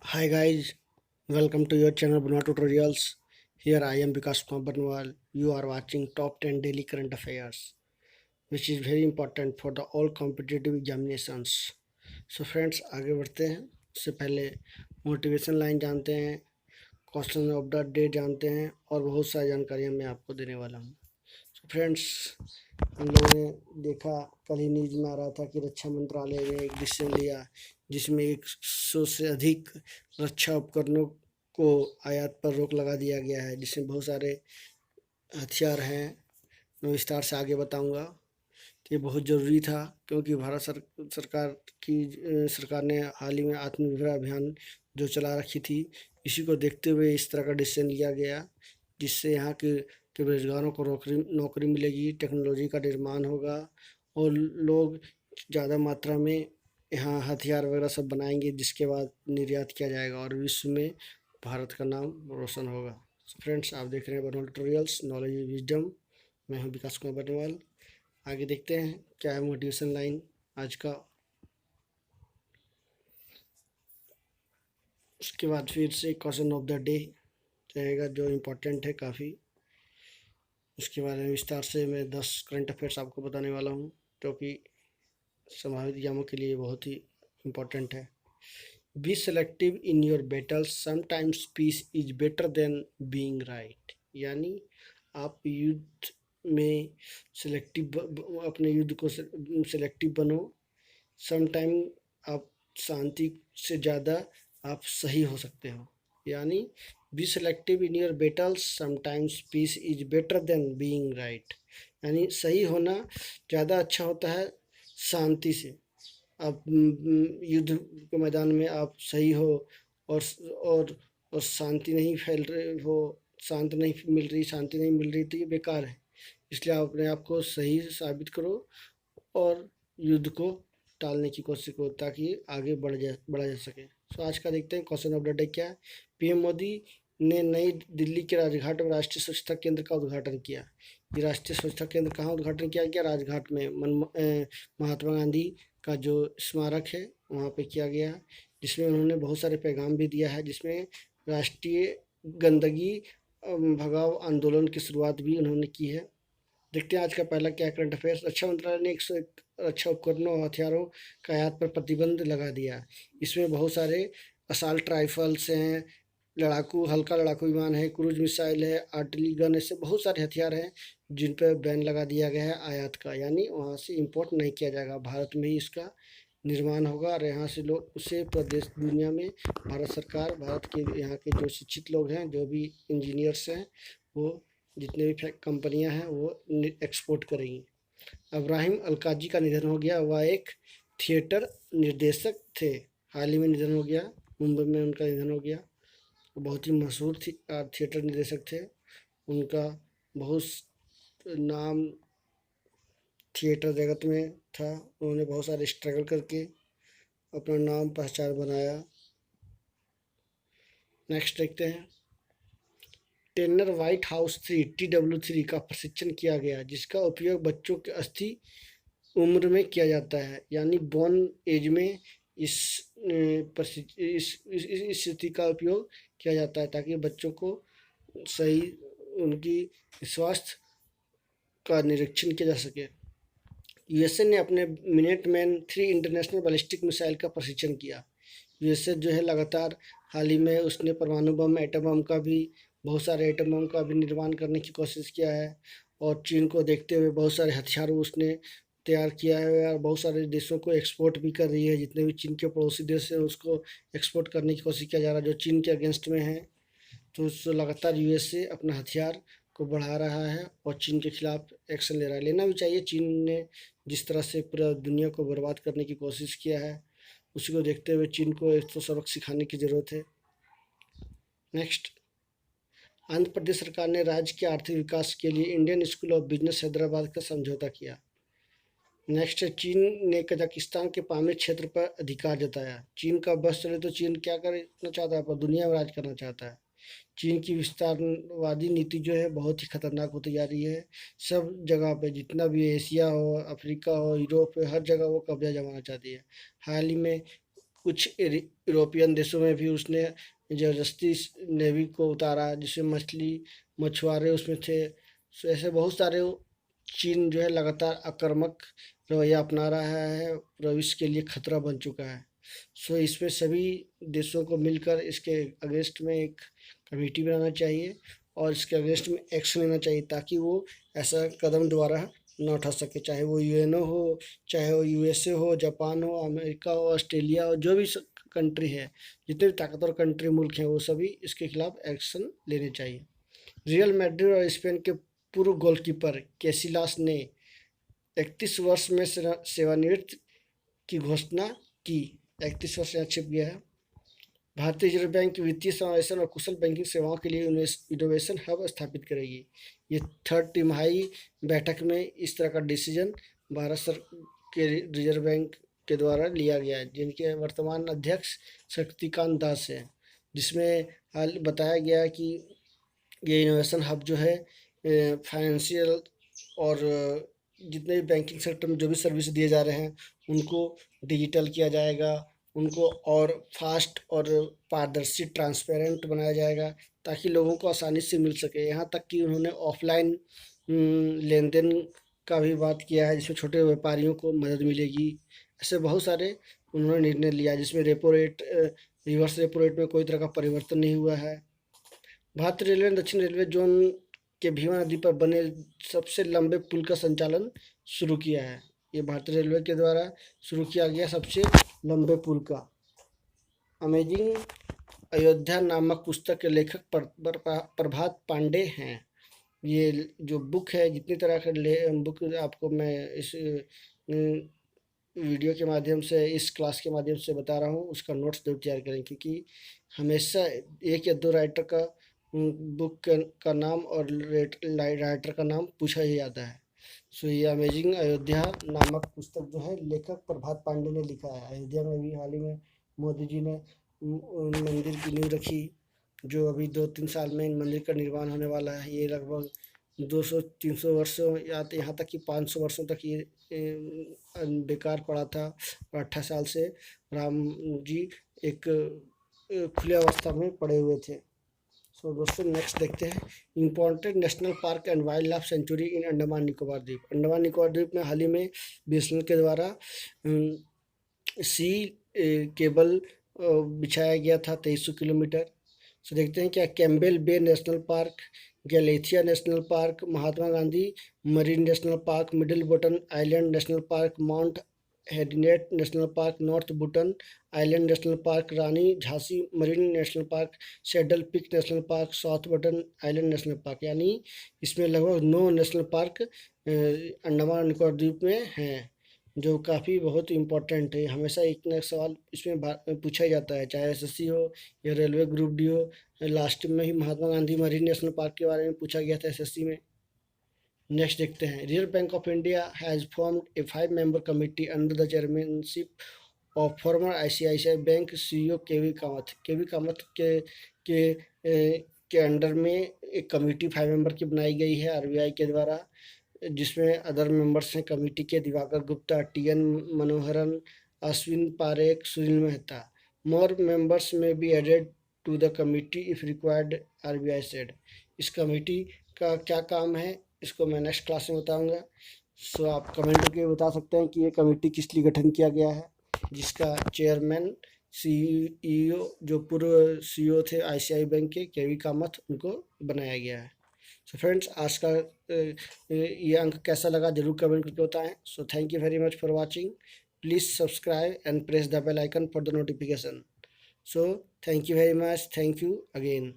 Hi guys, welcome to your channel Bunwa Tutorials. Here I am Vikas Kumar Banwal. You are watching top 10 daily current affairs, which is very important for the all competitive examinations. So friends, आगे बढ़ते हैं। उससे पहले motivation line जानते हैं, question of the day जानते हैं और बहुत सारी जानकारियाँ मैं आपको देने वाला हूँ। So फ्रेंड्स, हम लोगों ने देखा, कल ही न्यूज में आ रहा था कि रक्षा मंत्रालय ने एक डिसीजन लिया जिसमें 100 से अधिक रक्षा उपकरणों को आयात पर रोक लगा दिया गया है, जिसमें बहुत सारे हथियार हैं। मैं विस्तार से आगे बताऊंगा। ये बहुत ज़रूरी था क्योंकि भारत सरकार ने हाल ही में आत्मनिर्भर अभियान जो चला रखी थी, इसी को देखते हुए इस तरह का डिसीजन लिया गया, जिससे यहाँ के बेरोजगारों को नौकरी मिलेगी, टेक्नोलॉजी का निर्माण होगा और लोग ज़्यादा मात्रा में यहाँ हथियार वगैरह सब बनाएंगे, जिसके बाद निर्यात किया जाएगा और विश्व में भारत का नाम रोशन होगा। फ्रेंड्स, आप देख रहे हैं बनवाल ट्यूटोरियल्स, नॉलेज इज विजडम। मैं हूँ विकास कुमार बनवाल। आगे देखते हैं क्या है मोटिवेशन लाइन आज का। उसके बाद फिर से क्वेश्चन ऑफ द डे रहेगा जो इम्पोर्टेंट है काफ़ी। उसके बारे में विस्तार से मैं 10 करंट अफेयर्स आपको बताने वाला हूँ, जो कि संभावित एग्जामों के लिए बहुत ही इम्पोर्टेंट है। Be selective in your battles, sometimes peace is better than being right. यानी आप युद्ध में अपने युद्ध को सेलेक्टिव बनो। समटाइम आप शांति से ज़्यादा आप सही हो सकते हो। यानी be selective in your battles, sometimes peace is better than being right. यानी सही होना ज़्यादा अच्छा होता है शांति से। आप युद्ध के मैदान में आप सही हो और और और शांति नहीं फैल रहे हो, शांति नहीं मिल रही, तो ये बेकार है। इसलिए आप अपने आप को सही साबित करो और युद्ध को टालने की कोशिश करो ताकि आगे बढ़ा जा सके। सो आज का देखते हैं क्वेश्चन ऑफ द डे क्या है। पीएम मोदी ने नई दिल्ली के राजघाट में राष्ट्रीय स्वच्छता केंद्र का उद्घाटन किया। ये राष्ट्रीय स्वच्छता केंद्र कहाँ उद्घाटन किया गया? राजघाट में महात्मा गांधी का जो स्मारक है वहाँ पे किया गया, जिसमें उन्होंने बहुत सारे पैगाम भी दिया है, जिसमें राष्ट्रीय गंदगी भगाओ आंदोलन की शुरुआत भी उन्होंने की है। देखते हैं आज का पहला क्या करंट अफेयर्स। रक्षा मंत्रालय ने 101 रक्षा उपकरणों और हथियारों का आयात पर प्रतिबंध लगा दिया। इसमें बहुत सारे असॉल्ट राइफल्स हैं, हल्का लड़ाकू विमान है, क्रूज मिसाइल है, आर्टिलरी गन, ऐसे बहुत सारे हथियार हैं जिन पर बैन लगा दिया गया है आयात का। यानी वहाँ से इंपोर्ट नहीं किया जाएगा, भारत में ही इसका निर्माण होगा और यहाँ से लोग उसे प्रदेश दुनिया में भारत के यहाँ के जो शिक्षित लोग हैं, जो भी इंजीनियर्स हैं, वो जितने भी कंपनियां हैं वो एक्सपोर्ट करेंगी। अब्राहिम अलकाजी का निधन हो गया। वह एक थिएटर निर्देशक थे, हाल ही में निधन हो गया, मुंबई में उनका निधन हो गया। बहुत ही मशहूर थिएटर निर्देशक थे। उनका बहुत नाम थिएटर जगत में था। उन्होंने बहुत सारे स्ट्रगल करके अपना नाम पहचान बनाया। नेक्स्ट देखते हैं। टेनर व्हाइट हाउस 3 TW3 का प्रशिक्षण किया गया, जिसका उपयोग बच्चों के अस्थि उम्र में किया जाता है। यानी बॉर्न एज में इस स्थिति का उपयोग किया जाता है ताकि बच्चों को सही उनकी स्वास्थ्य का निरीक्षण किया जा सके। यूएसए ने अपने मिनटमैन 3 इंटरनेशनल बैलिस्टिक मिसाइल का प्रशिक्षण किया। यूएसए जो है लगातार हाल ही में उसने परमाणु बम, एटम बम का भी, बहुत सारे एटम बम का भी निर्माण करने की कोशिश किया है और चीन को देखते हुए बहुत सारे हथियार उसने तैयार किया है और बहुत सारे देशों को एक्सपोर्ट भी कर रही है। जितने भी चीन के पड़ोसी देश हैं उसको एक्सपोर्ट करने की कोशिश किया जा रहा है जो चीन के अगेंस्ट में है। तो लगातार यूएसए अपना हथियार को बढ़ा रहा है और चीन के खिलाफ एक्शन ले रहा है। लेना भी चाहिए। चीन ने जिस तरह से पूरा दुनिया को बर्बाद करने की कोशिश किया है, उसी को देखते हुए चीन को एक तो सबक सिखाने की ज़रूरत है। नेक्स्ट, आंध्र प्रदेश सरकार ने राज्य के आर्थिक विकास के लिए Indian school of business Hyderabad का समझौता किया। नेक्स्ट है, चीन ने कजाकिस्तान के पामीर क्षेत्र पर अधिकार जताया। चीन का बस चले तो चीन क्या करना चाहता है? पर दुनिया में राज करना चाहता है। चीन की विस्तारवादी नीति जो है बहुत ही खतरनाक होती जा रही है। सब जगह पे, जितना भी एशिया हो, अफ्रीका हो, यूरोप हो, हर जगह वो कब्जा जमाना चाहती है। हाल ही में कुछ यूरोपियन देशों में भी उसने ज़बरदस्ती नेवी को उतारा, जिसमें मछुआरे उसमें थे। सो ऐसे बहुत सारे चीन जो है लगातार आक्रामक रवैया अपना रहा है, प्रविश्व के लिए खतरा बन चुका है। सो इसमें सभी देशों को मिलकर इसके अगेंस्ट में एक कमेटी बनाना चाहिए और इसके अगेंस्ट में एक्शन लेना चाहिए, ताकि वो ऐसा कदम दोबारा न उठा सके, चाहे वो यूएनओ हो, चाहे वो यूएसए हो, जापान हो, अमेरिका हो, ऑस्ट्रेलिया हो, जो भी कंट्री है, जितने भी ताकतवर कंट्री मुल्क हैं, वो सभी इसके खिलाफ एक्शन लेने चाहिए। रियल मैड्रिड और स्पेन के पूर्व गोलकीपर कैसिलास ने 31 वर्ष में सेवानिवृत्त की घोषणा की। 31 वर्ष यहाँ छिप गया है। भारतीय रिजर्व बैंक वित्तीय समावेशन और कुशल बैंकिंग सेवाओं के लिए इनोवेशन हब स्थापित करेगी। ये 3rd तिमाही बैठक में इस तरह का डिसीजन भारत सरकार के रिजर्व बैंक के द्वारा लिया गया है, जिनके वर्तमान अध्यक्ष शक्तिकांत दास हैं, जिसमें हाल बताया गया कि ये इनोवेशन हब जो है फाइनेंशियल और जितने भी बैंकिंग सेक्टर में जो भी सर्विस दिए जा रहे हैं उनको डिजिटल किया जाएगा, उनको और फास्ट और पारदर्शी ट्रांसपेरेंट बनाया जाएगा, ताकि लोगों को आसानी से मिल सके। यहाँ तक कि उन्होंने ऑफलाइन लेन देन का भी बात किया है, जिसमें छोटे व्यापारियों को मदद मिलेगी। ऐसे बहुत सारे उन्होंने निर्णय लिया, जिसमें repo rate reverse repo rate में कोई तरह का परिवर्तन नहीं हुआ है। भारतीय रेलवे ने दक्षिण रेलवे जोन के भीमा नदी पर बने सबसे लंबे पुल का संचालन शुरू किया है। ये भारतीय रेलवे के द्वारा शुरू किया गया सबसे लंबे पुल का। अमेजिंग अयोध्या नामक पुस्तक के लेखक प्रभात पांडे हैं। ये जो बुक है, जितनी तरह के बुक आपको मैं इस वीडियो के माध्यम से, इस क्लास के माध्यम से बता रहा हूँ, उसका नोट्स जरूर तैयार करें, क्योंकि हमेशा 1 या 2 राइटर का बुक का नाम और राइटर का नाम पूछा ही जाता है। सो ये अमेजिंग अयोध्या नामक पुस्तक जो है लेखक प्रभात पांडे ने लिखा है। अयोध्या में भी हाल ही में मोदी जी ने मंदिर की नींव रखी, जो अभी 2-3 साल में इन मंदिर का निर्माण होने वाला है। ये लगभग 200-300 वर्षों या यहाँ तक कि 500 वर्षों तक ये बेकार पड़ा था, और 18 साल से राम जी एक खुले अवस्था में पड़े हुए थे। सो दोस्तों नेक्स्ट देखते हैं, important national park and wildlife sanctuary in Andaman Nicobar द्वीप। अंडमान निकोबार द्वीप में हाल ही में बीएसएनएल के द्वारा सी केबल बिछाया गया था 2300 किलोमीटर। सो देखते हैं क्या Campbell Bay national park, Galathea national park, Mahatma Gandhi marine national park, middle Button island national park, Mount हेडिनेट national park, north Button island national park, Rani Jhansi marine national park, Saddle Peak national park, south Button island national park. यानी इसमें लगभग 9 national park Andaman Nicobar द्वीप में हैं, जो काफ़ी बहुत इम्पोर्टेंट है। हमेशा एक न एक सवाल इसमें पूछा ही जाता है, चाहे एसएससी हो या रेलवे ग्रुप डी हो। लास्ट में ही महात्मा गांधी मरीन नेशनल पार्क के बारे में पूछा गया था एसएससी में। नेक्स्ट देखते हैं, Reserve Bank of India has formed a 5-member committee under the chairmanship of former ICICI bank CEO K V Kamath. K V Kamath के अंडर में एक कमेटी 5 मेंबर की बनाई गई है आरबीआई के द्वारा, जिसमें अदर मेंबर्स हैं कमेटी के Divakar Gupta, T N Manoharan, Ashwin Parekh, Sunil Mehta. More members may be added to the committee if required, RBI said. इस कमेटी का क्या काम है इसको मैं नेक्स्ट क्लास में बताऊंगा। सो आप कमेंट करके बता सकते हैं कि ये कमेटी किस लिए गठन किया गया है, जिसका चेयरमैन सीईओ जो पूर्व सीईओ थे आईसीआई बैंक के केवी कामत, उनको बनाया गया है। सो फ्रेंड्स आज का ये अंक कैसा लगा जरूर कमेंट करके बताएं। So thank you very much for watching, please subscribe and press the bell icon for the notification. So thank you very much, thank you again.